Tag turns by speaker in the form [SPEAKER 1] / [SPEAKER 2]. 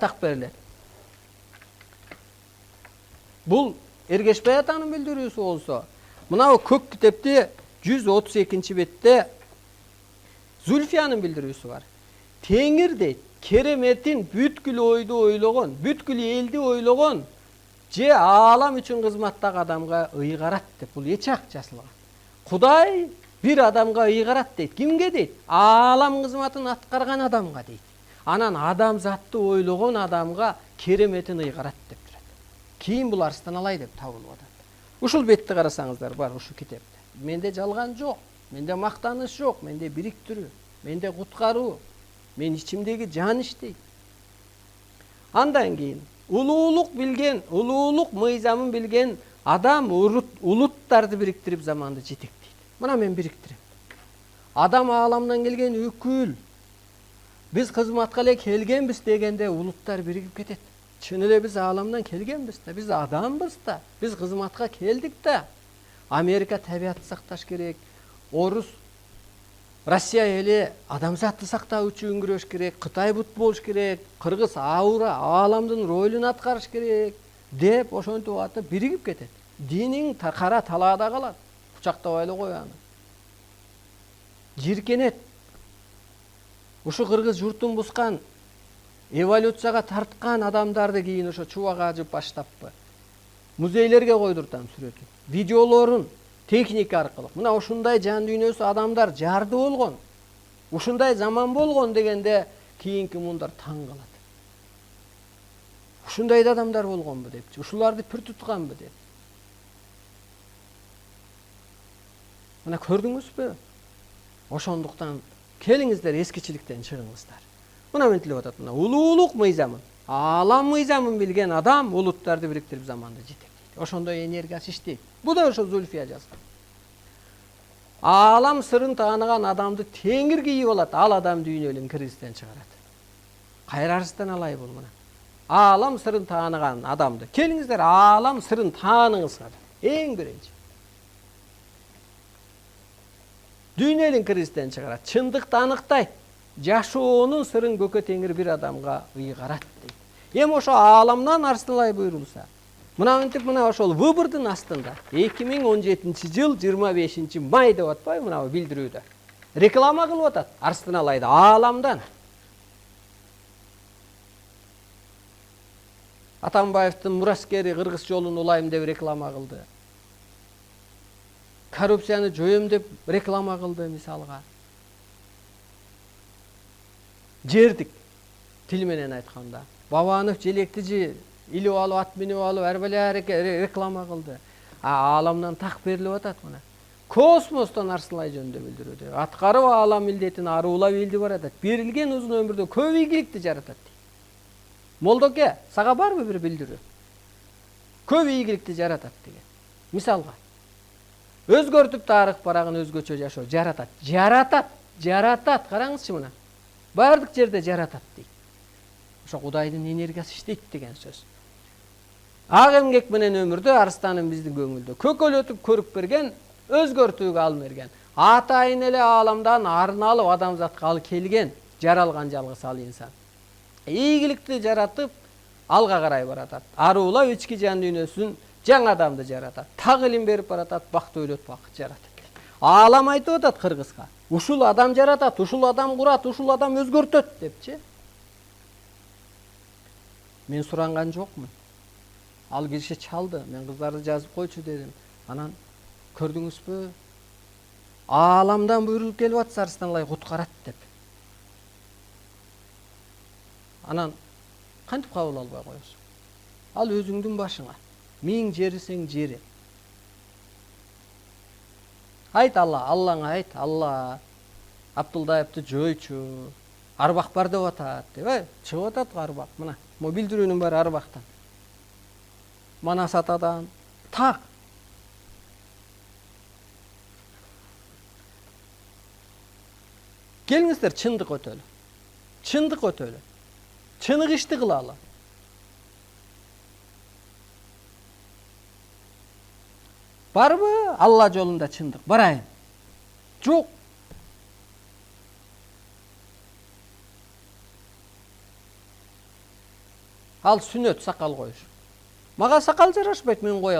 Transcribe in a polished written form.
[SPEAKER 1] так берилет. Бул Эргешбай атанын билдирүүсү болсо, мына көк китепте 132-бетте Зульфиянын билдирүүсү бар. Теңир дейт, кереметин бүткүл ойду ойлогон, бүткүл элди ойлогон, же аалам үчүн кызматтагы адамга ыйгарат деп, бул эч ак жазылган. Кудай бир адамга ыйгарат дейт. Кимге дейт? Аалам кызматын аткарган адамга дейт. Анан адамзатты ойлогон адамга кереметин ыйгарат деп турат. Кийин бул арстан алай деп табылып атат. Ушул бетти карасаңыздар бар ушул китепте. Менде жалган жок, менде мактаныш жок, менде бириктирүү, менде куткаруу, мен ичимдеги жан иштейт. Андан кийин улуулук билген, улуулук мыйзамын билген адам улуттарды бириктирип заманды жетектейт. Мына мен бириктирем. Адам ааламдан келген өкүл. Биз кызматка эле келгенбиз дегенде улуттар биригип кетет. Чын эле биз ааламдан келгенбиз да, биз адамбыз да, биз кызматка келдик да. Америка табиатты сакташ керек, орус, Россия эли адамзатты сактоо үчүн күрөш керек, Кытай бут болуш керек, Кыргыз аура ааламдын ролун аткарыш керек деп ошентип атып биригип кетет. Динин кара талаада калат. Кучактабай эле кой аны. Жиркенет. Ушу кыргыз журтун бускан, эволюцияга тарткан адамдарды кийин ошо чубак ажып баштаппы. Музейлерге койдуртам сүрөтүн, видеолорун техника аркылуу. Мына ушундай жан дүйнөсү адамдар жарды болгон. Ушундай заман болгон дегенде кийинки мундар таң калат. Ушундай да адамдар болгонбу депчи, ушуларды пир тутканбы деп. Мына көрдүңүзбү? Ошондуктан келиңиздер эскичиликтен чыгыңыздар. Мына мен тилеп атат, мына улуулук мыйзамын, аалам мыйзамын билген адам улуттарды бириктирип заманды жетектейт. Ошондой энергиясы иштейт. Бу да ошо Зульфия жазган. Аалам сырын тааныган адамды теңир кийип алат, ал адам дүйнөлүн кризистен чыгарат. Кайрарыстан алай бул мына. Аалам сырын тааныган адамды. Келиңиздер аалам сырын тааныңыздар. Эң биринчи. Дүйнөлүн кризистен чыгарат, чындыкты аныктайт. Жашоонун сырын көкө теңир бир адамга ыйгарат дейт. Эми ошо ааламдан арстылай буйрулса, мына мынтип мына ошол выбордун астында 2017-жыл 25-май деп атпайбы мына билдирүүдө. Реклама кылып атат Арстын алайды ааламдан. Атамбаевдин мураскери кыргыз жолун улайм деп реклама кылды. Коррупцияны жоем деп реклама кылды мисалга. Жердик тил менен айтканда. Бабанов желектижи илип алып, ат минип алып, әрбәле реклама кылды. Ааламдан так берилип атат мына. Космостон арсылай жөнүндө билдирүүдө. Аткарып аалам милдетин аруулап элди баратат. Берилген узун өмүрдө көп ийгиликти жаратат. Молдоке, сага барбы бир билдирүү? Көп ийгиликти жаратат деген. Мисалга, өзгөртүп тарых барагын өзгөчө жашоо жаратат. Жаратат. Караңызчы мына. Бардык жерде жаратат дейт. Ошо Кудайдын энергиясы иштейт деген сөз. Ак эмгек менен өмүрдө Арстанын биздин көңүлдө көкөлөтүп көрүп берген, өзгөртүүгө алып берген. Атайын эле ааламдан арын алып адамзатка ал келген, жаралган жалгыз ал инсан. Ийгиликти жаратып, алга карай баратат. Аруулап ички жан дүйнөсүн жаңы адамды жаратат. Так илим берип баратат, бакыт өйлөт бакыт жаратат. Аалам айтып атат кыргызга. Ушул адам жаратат, ушул адам курат, ушул адам өзгөртөт депчи. Мен суранган жокмун. Ал киши чалды, мен кыздарды жазып койчу дедим. Анан көрдүңүзбү? Ааламдан буйрулуп келип атса Арстанлай куткарат деп. Анан кантип кабыл албай коесуң? Ал өзүңдүн башыңа. Миң жерисең жери. Айт Аллаңа айт, Алла Абдулдаевди жойчу. Арбак бар деп атат, деп. Чыгып атат арбак, мына. Мо билдирүүнүн баары арбактан. Манас атадан так. Келиңиздер чындык өтөлү. Чындык өтөлү. Чынык ишти кылалы. Барбы Алла жолунда чындык? Барайын. Жок. Al sünnet sakal koyur. Maga sakal jaraşpayt, men koyam.